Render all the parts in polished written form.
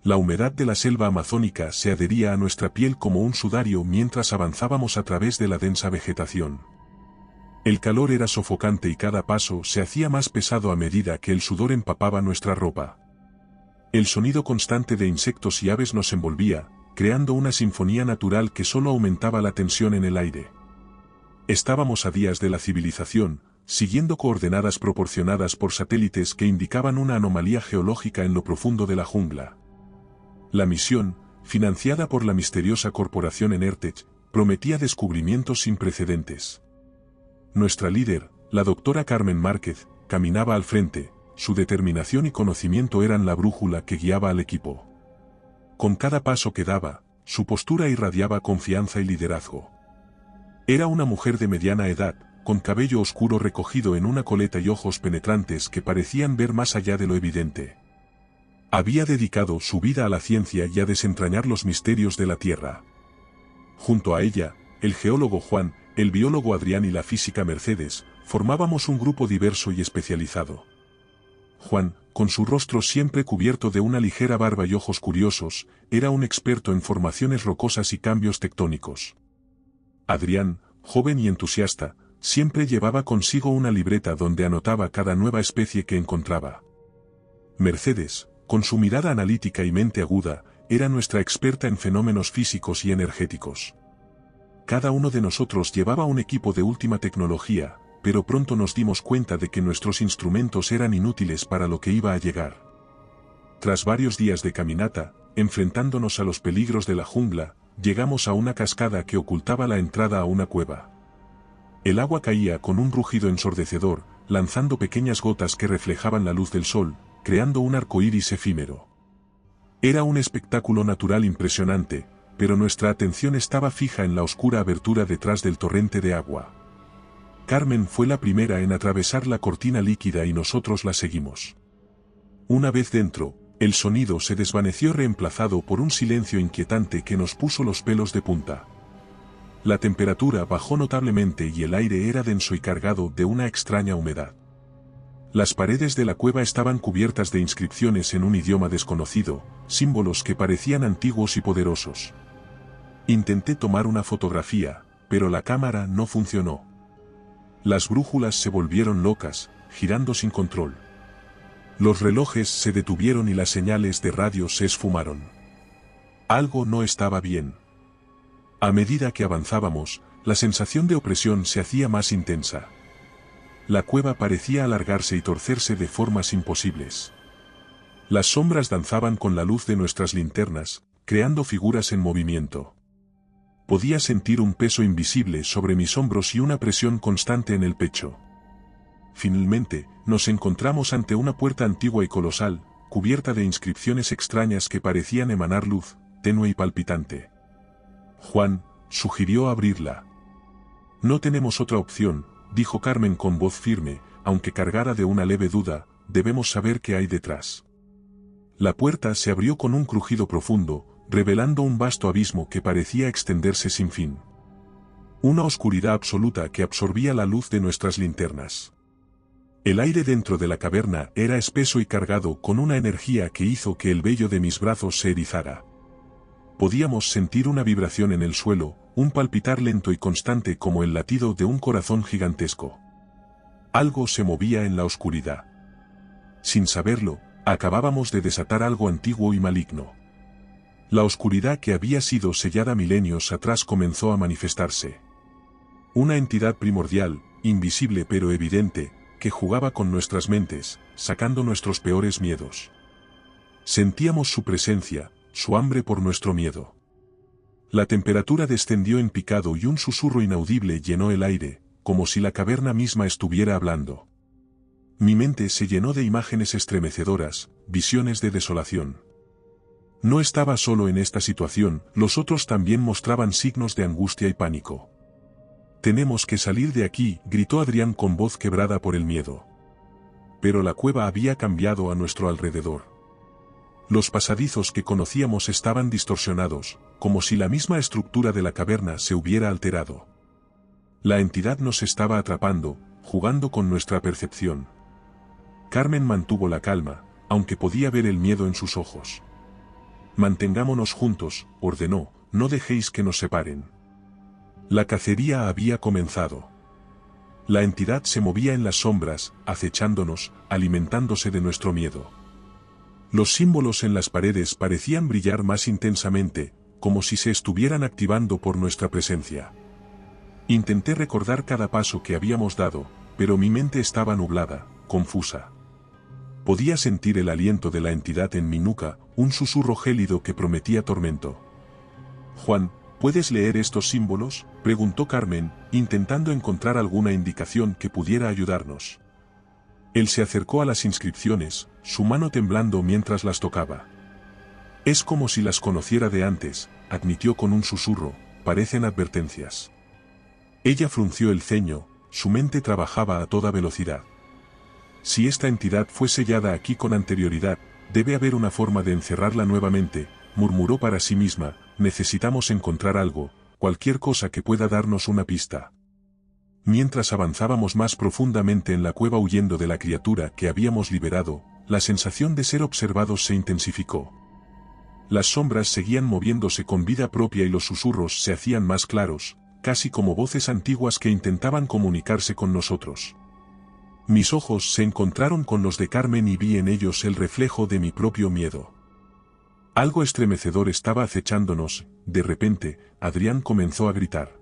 La humedad de la selva amazónica se adhería a nuestra piel como un sudario mientras avanzábamos a través de la densa vegetación. El calor era sofocante y cada paso se hacía más pesado a medida que el sudor empapaba nuestra ropa. El sonido constante de insectos y aves nos envolvía, creando una sinfonía natural que solo aumentaba la tensión en el aire. Estábamos a días de la civilización, siguiendo coordenadas proporcionadas por satélites que indicaban una anomalía geológica en lo profundo de la jungla. La misión, financiada por la misteriosa corporación Enertech, prometía descubrimientos sin precedentes. Nuestra líder, la doctora Carmen Márquez, caminaba al frente, su determinación y conocimiento eran la brújula que guiaba al equipo. Con cada paso que daba, su postura irradiaba confianza y liderazgo. Era una mujer de mediana edad, con cabello oscuro recogido en una coleta y ojos penetrantes que parecían ver más allá de lo evidente. Había dedicado su vida a la ciencia y a desentrañar los misterios de la Tierra. Junto a ella, el geólogo Juan, el biólogo Adrián y la física Mercedes, formábamos un grupo diverso y especializado. Juan, con su rostro siempre cubierto de una ligera barba y ojos curiosos, era un experto en formaciones rocosas y cambios tectónicos. Adrián, joven y entusiasta, siempre llevaba consigo una libreta donde anotaba cada nueva especie que encontraba. Mercedes, con su mirada analítica y mente aguda, era nuestra experta en fenómenos físicos y energéticos. Cada uno de nosotros llevaba un equipo de última tecnología, pero pronto nos dimos cuenta de que nuestros instrumentos eran inútiles para lo que iba a llegar. Tras varios días de caminata, enfrentándonos a los peligros de la jungla, llegamos a una cascada que ocultaba la entrada a una cueva. El agua caía con un rugido ensordecedor, lanzando pequeñas gotas que reflejaban la luz del sol, creando un arco iris efímero. Era un espectáculo natural impresionante, pero nuestra atención estaba fija en la oscura abertura detrás del torrente de agua. Carmen fue la primera en atravesar la cortina líquida y nosotros la seguimos. Una vez dentro, el sonido se desvaneció reemplazado por un silencio inquietante que nos puso los pelos de punta. La temperatura bajó notablemente y el aire era denso y cargado de una extraña humedad. Las paredes de la cueva estaban cubiertas de inscripciones en un idioma desconocido, símbolos que parecían antiguos y poderosos. Intenté tomar una fotografía, pero la cámara no funcionó. Las brújulas se volvieron locas, girando sin control. Los relojes se detuvieron y las señales de radio se esfumaron. Algo no estaba bien. A medida que avanzábamos, la sensación de opresión se hacía más intensa. La cueva parecía alargarse y torcerse de formas imposibles. Las sombras danzaban con la luz de nuestras linternas, creando figuras en movimiento. Podía sentir un peso invisible sobre mis hombros y una presión constante en el pecho. Finalmente, nos encontramos ante una puerta antigua y colosal, cubierta de inscripciones extrañas que parecían emanar luz, tenue y palpitante. Juan sugirió abrirla. No tenemos otra opción, dijo Carmen con voz firme, aunque cargada de una leve duda, debemos saber qué hay detrás. La puerta se abrió con un crujido profundo, revelando un vasto abismo que parecía extenderse sin fin. Una oscuridad absoluta que absorbía la luz de nuestras linternas. El aire dentro de la caverna era espeso y cargado con una energía que hizo que el vello de mis brazos se erizara. Podíamos sentir una vibración en el suelo, un palpitar lento y constante como el latido de un corazón gigantesco. Algo se movía en la oscuridad. Sin saberlo, acabábamos de desatar algo antiguo y maligno. La oscuridad que había sido sellada milenios atrás comenzó a manifestarse. Una entidad primordial, invisible pero evidente, que jugaba con nuestras mentes, sacando nuestros peores miedos. Sentíamos su presencia, su hambre por nuestro miedo. La temperatura descendió en picado y un susurro inaudible llenó el aire, como si la caverna misma estuviera hablando. Mi mente se llenó de imágenes estremecedoras, visiones de desolación. No estaba solo en esta situación, los otros también mostraban signos de angustia y pánico. «Tenemos que salir de aquí», gritó Adrián con voz quebrada por el miedo. Pero la cueva había cambiado a nuestro alrededor. Los pasadizos que conocíamos estaban distorsionados, como si la misma estructura de la caverna se hubiera alterado. La entidad nos estaba atrapando, jugando con nuestra percepción. Carmen mantuvo la calma, aunque podía ver el miedo en sus ojos. Mantengámonos juntos, ordenó, no dejéis que nos separen. La cacería había comenzado. La entidad se movía en las sombras, acechándonos, alimentándose de nuestro miedo. Los símbolos en las paredes parecían brillar más intensamente, como si se estuvieran activando por nuestra presencia. Intenté recordar cada paso que habíamos dado, pero mi mente estaba nublada, confusa. Podía sentir el aliento de la entidad en mi nuca, un susurro gélido que prometía tormento. Juan, ¿puedes leer estos símbolos?, preguntó Carmen, intentando encontrar alguna indicación que pudiera ayudarnos. Él se acercó a las inscripciones, su mano temblando mientras las tocaba. Es como si las conociera de antes, admitió con un susurro, parecen advertencias. Ella frunció el ceño, su mente trabajaba a toda velocidad. Si esta entidad fue sellada aquí con anterioridad, debe haber una forma de encerrarla nuevamente, murmuró para sí misma, necesitamos encontrar algo, cualquier cosa que pueda darnos una pista. Mientras avanzábamos más profundamente en la cueva huyendo de la criatura que habíamos liberado, la sensación de ser observados se intensificó. Las sombras seguían moviéndose con vida propia y los susurros se hacían más claros, casi como voces antiguas que intentaban comunicarse con nosotros. Mis ojos se encontraron con los de Carmen y vi en ellos el reflejo de mi propio miedo. Algo estremecedor estaba acechándonos. De repente, Adrián comenzó a gritar.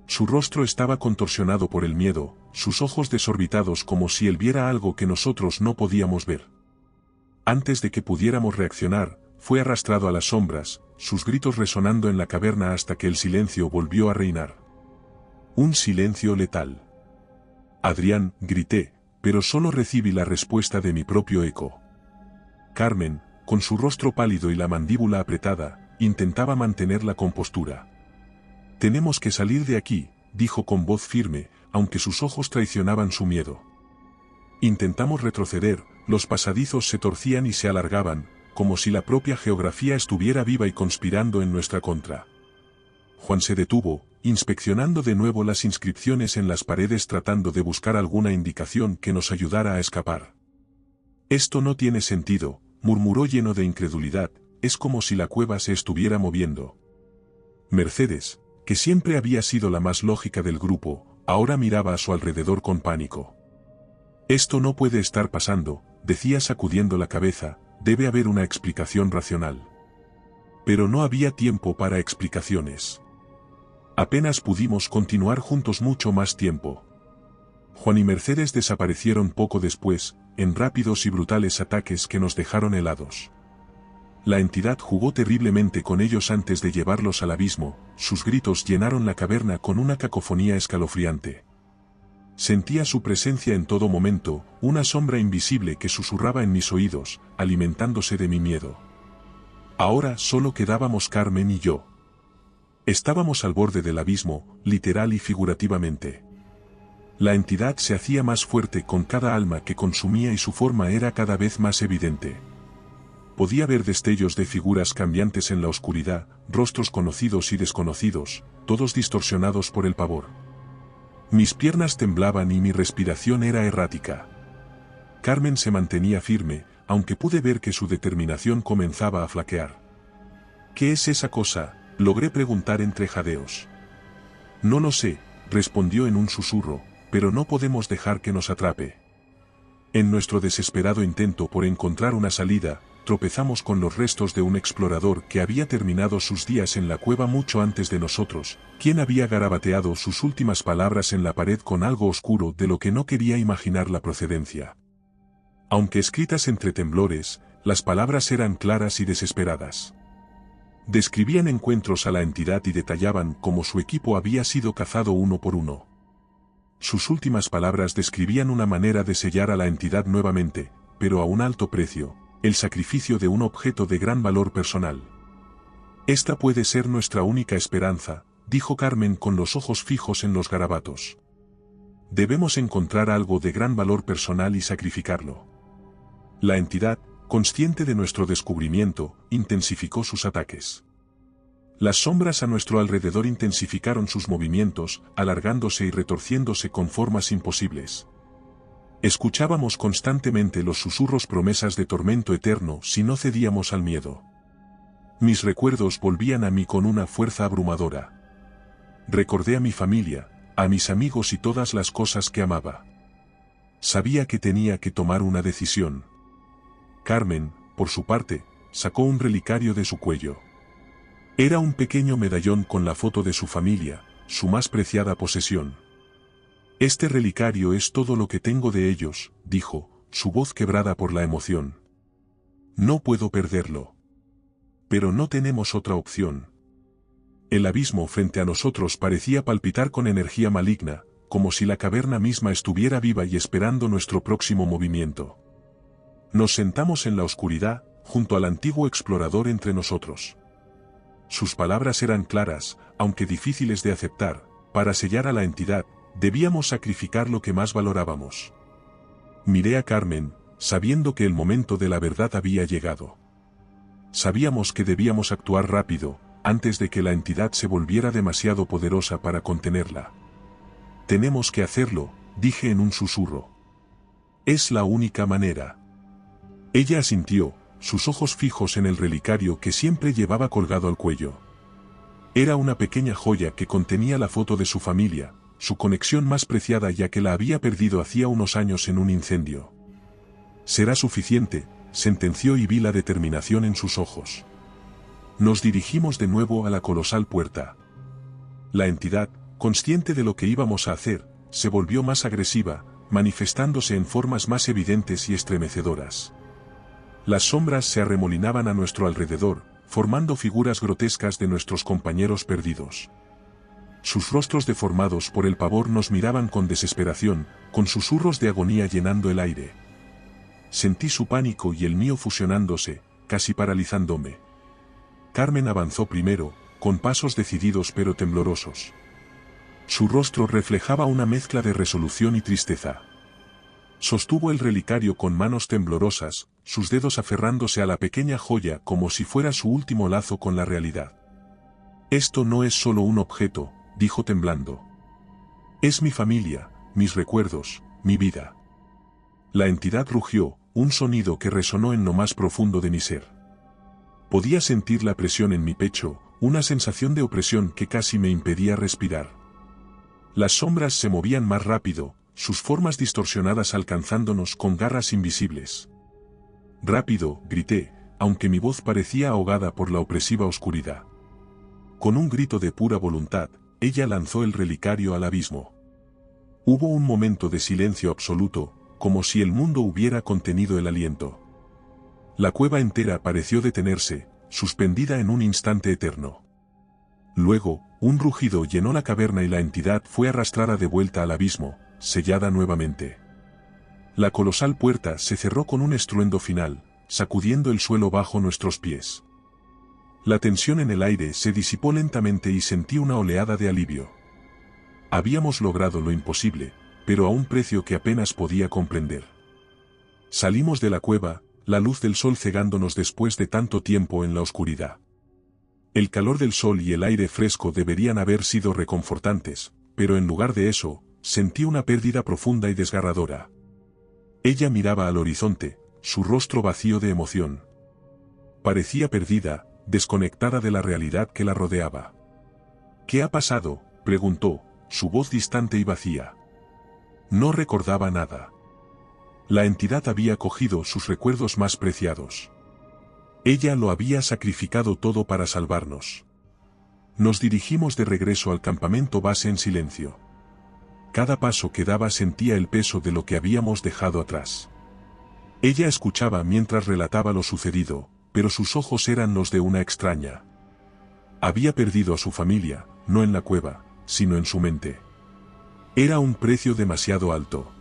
Su rostro estaba contorsionado por el miedo, sus ojos desorbitados como si él viera algo que nosotros no podíamos ver. Antes de que pudiéramos reaccionar, fue arrastrado a las sombras, sus gritos resonando en la caverna hasta que el silencio volvió a reinar. Un silencio letal. Adrián, grité, pero solo recibí la respuesta de mi propio eco. Carmen, con su rostro pálido y la mandíbula apretada, intentaba mantener la compostura. Tenemos que salir de aquí, dijo con voz firme, aunque sus ojos traicionaban su miedo. Intentamos retroceder, los pasadizos se torcían y se alargaban, como si la propia geografía estuviera viva y conspirando en nuestra contra. Juan se detuvo, inspeccionando de nuevo las inscripciones en las paredes tratando de buscar alguna indicación que nos ayudara a escapar. Esto no tiene sentido, murmuró lleno de incredulidad, es como si la cueva se estuviera moviendo. Mercedes, que siempre había sido la más lógica del grupo, ahora miraba a su alrededor con pánico. Esto no puede estar pasando, decía sacudiendo la cabeza, debe haber una explicación racional. Pero no había tiempo para explicaciones. Apenas pudimos continuar juntos mucho más tiempo. Juan y Mercedes desaparecieron poco después, en rápidos y brutales ataques que nos dejaron helados. La entidad jugó terriblemente con ellos antes de llevarlos al abismo, sus gritos llenaron la caverna con una cacofonía escalofriante. Sentía su presencia en todo momento, una sombra invisible que susurraba en mis oídos, alimentándose de mi miedo. Ahora solo quedábamos Carmen y yo. Estábamos al borde del abismo, literal y figurativamente. La entidad se hacía más fuerte con cada alma que consumía y su forma era cada vez más evidente. Podía ver destellos de figuras cambiantes en la oscuridad, rostros conocidos y desconocidos, todos distorsionados por el pavor. Mis piernas temblaban y mi respiración era errática. Carmen se mantenía firme, aunque pude ver que su determinación comenzaba a flaquear. ¿Qué es esa cosa?, logré preguntar entre jadeos. No lo sé, respondió en un susurro, pero no podemos dejar que nos atrape. En nuestro desesperado intento por encontrar una salida, tropezamos con los restos de un explorador que había terminado sus días en la cueva mucho antes de nosotros, quien había garabateado sus últimas palabras en la pared con algo oscuro de lo que no quería imaginar la procedencia. Aunque escritas entre temblores, las palabras eran claras y desesperadas. Describían encuentros a la entidad y detallaban cómo su equipo había sido cazado uno por uno. Sus últimas palabras describían una manera de sellar a la entidad nuevamente, pero a un alto precio, el sacrificio de un objeto de gran valor personal. Esta puede ser nuestra única esperanza, dijo Carmen con los ojos fijos en los garabatos. Debemos encontrar algo de gran valor personal y sacrificarlo. La entidad, consciente de nuestro descubrimiento, intensificó sus ataques. Las sombras a nuestro alrededor intensificaron sus movimientos, alargándose y retorciéndose con formas imposibles. Escuchábamos constantemente los susurros promesas de tormento eterno si no cedíamos al miedo. Mis recuerdos volvían a mí con una fuerza abrumadora. Recordé a mi familia, a mis amigos y todas las cosas que amaba. Sabía que tenía que tomar una decisión. Carmen, por su parte, sacó un relicario de su cuello. Era un pequeño medallón con la foto de su familia, su más preciada posesión. Este relicario es todo lo que tengo de ellos, dijo, su voz quebrada por la emoción. No puedo perderlo. Pero no tenemos otra opción. El abismo frente a nosotros parecía palpitar con energía maligna, como si la caverna misma estuviera viva y esperando nuestro próximo movimiento. Nos sentamos en la oscuridad, junto al antiguo explorador entre nosotros. Sus palabras eran claras, aunque difíciles de aceptar. Para sellar a la entidad, debíamos sacrificar lo que más valorábamos. Miré a Carmen, sabiendo que el momento de la verdad había llegado. Sabíamos que debíamos actuar rápido, antes de que la entidad se volviera demasiado poderosa para contenerla. Tenemos que hacerlo, dije en un susurro. Es la única manera. Ella asintió, sus ojos fijos en el relicario que siempre llevaba colgado al cuello. Era una pequeña joya que contenía la foto de su familia, su conexión más preciada ya que la había perdido hacía unos años en un incendio. Será suficiente, sentenció y vi la determinación en sus ojos. Nos dirigimos de nuevo a la colosal puerta. La entidad, consciente de lo que íbamos a hacer, se volvió más agresiva, manifestándose en formas más evidentes y estremecedoras. Las sombras se arremolinaban a nuestro alrededor, formando figuras grotescas de nuestros compañeros perdidos. Sus rostros deformados por el pavor nos miraban con desesperación, con susurros de agonía llenando el aire. Sentí su pánico y el mío fusionándose, casi paralizándome. Carmen avanzó primero, con pasos decididos pero temblorosos. Su rostro reflejaba una mezcla de resolución y tristeza. Sostuvo el relicario con manos temblorosas, sus dedos aferrándose a la pequeña joya como si fuera su último lazo con la realidad. Esto no es solo un objeto, dijo temblando. Es mi familia, mis recuerdos, mi vida. La entidad rugió, un sonido que resonó en lo más profundo de mi ser. Podía sentir la presión en mi pecho, una sensación de opresión que casi me impedía respirar. Las sombras se movían más rápido, sus formas distorsionadas alcanzándonos con garras invisibles. Rápido, grité, aunque mi voz parecía ahogada por la opresiva oscuridad. Con un grito de pura voluntad, ella lanzó el relicario al abismo. Hubo un momento de silencio absoluto, como si el mundo hubiera contenido el aliento. La cueva entera pareció detenerse, suspendida en un instante eterno. Luego, un rugido llenó la caverna y la entidad fue arrastrada de vuelta al abismo, sellada nuevamente. La colosal puerta se cerró con un estruendo final, sacudiendo el suelo bajo nuestros pies. La tensión en el aire se disipó lentamente y sentí una oleada de alivio. Habíamos logrado lo imposible, pero a un precio que apenas podía comprender. Salimos de la cueva, la luz del sol cegándonos después de tanto tiempo en la oscuridad. El calor del sol y el aire fresco deberían haber sido reconfortantes, pero en lugar de eso, sentí una pérdida profunda y desgarradora. Ella miraba al horizonte, su rostro vacío de emoción. Parecía perdida, desconectada de la realidad que la rodeaba. ¿Qué ha pasado?, preguntó, su voz distante y vacía. No recordaba nada. La entidad había cogido sus recuerdos más preciados. Ella lo había sacrificado todo para salvarnos. Nos dirigimos de regreso al campamento base en silencio. Cada paso que daba sentía el peso de lo que habíamos dejado atrás. Ella escuchaba mientras relataba lo sucedido, pero sus ojos eran los de una extraña. Había perdido a su familia, no en la cueva, sino en su mente. Era un precio demasiado alto.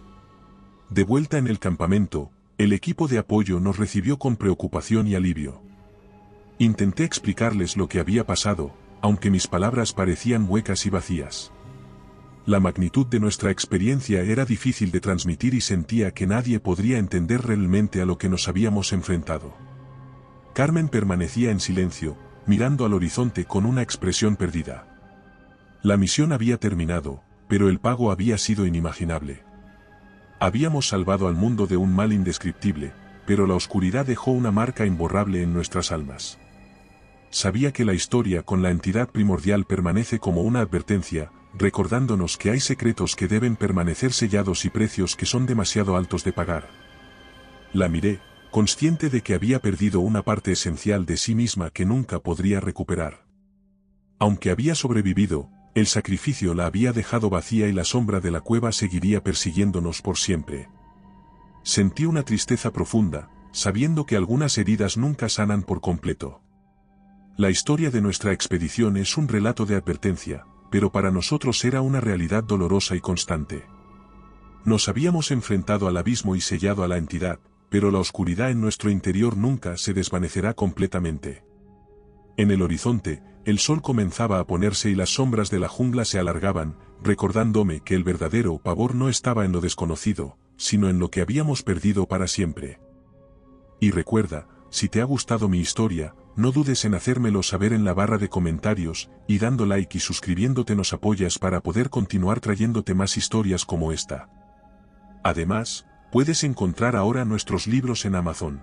De vuelta en el campamento, el equipo de apoyo nos recibió con preocupación y alivio. Intenté explicarles lo que había pasado, aunque mis palabras parecían huecas y vacías. La magnitud de nuestra experiencia era difícil de transmitir y sentía que nadie podría entender realmente a lo que nos habíamos enfrentado. Carmen permanecía en silencio, mirando al horizonte con una expresión perdida. La misión había terminado, pero el pago había sido inimaginable. Habíamos salvado al mundo de un mal indescriptible, pero la oscuridad dejó una marca imborrable en nuestras almas. sabía que la historia con la entidad primordial permanece como una advertencia, recordándonos que hay secretos que deben permanecer sellados y precios que son demasiado altos de pagar. La miré, consciente de que había perdido una parte esencial de sí misma que nunca podría recuperar. Aunque había sobrevivido, el sacrificio la había dejado vacía y la sombra de la cueva seguiría persiguiéndonos por siempre. Sentí una tristeza profunda, sabiendo que algunas heridas nunca sanan por completo. La historia de nuestra expedición es un relato de advertencia, pero para nosotros era una realidad dolorosa y constante. Nos habíamos enfrentado al abismo y sellado a la entidad, pero la oscuridad en nuestro interior nunca se desvanecerá completamente. En el horizonte, el sol comenzaba a ponerse y las sombras de la jungla se alargaban, recordándome que el verdadero pavor no estaba en lo desconocido, sino en lo que habíamos perdido para siempre. Y recuerda, si te ha gustado mi historia, no dudes en hacérmelo saber en la barra de comentarios, y dando like y suscribiéndote nos apoyas para poder continuar trayéndote más historias como esta. Además, puedes encontrar ahora nuestros libros en Amazon.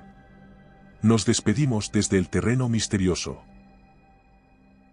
Nos despedimos desde el terreno misterioso.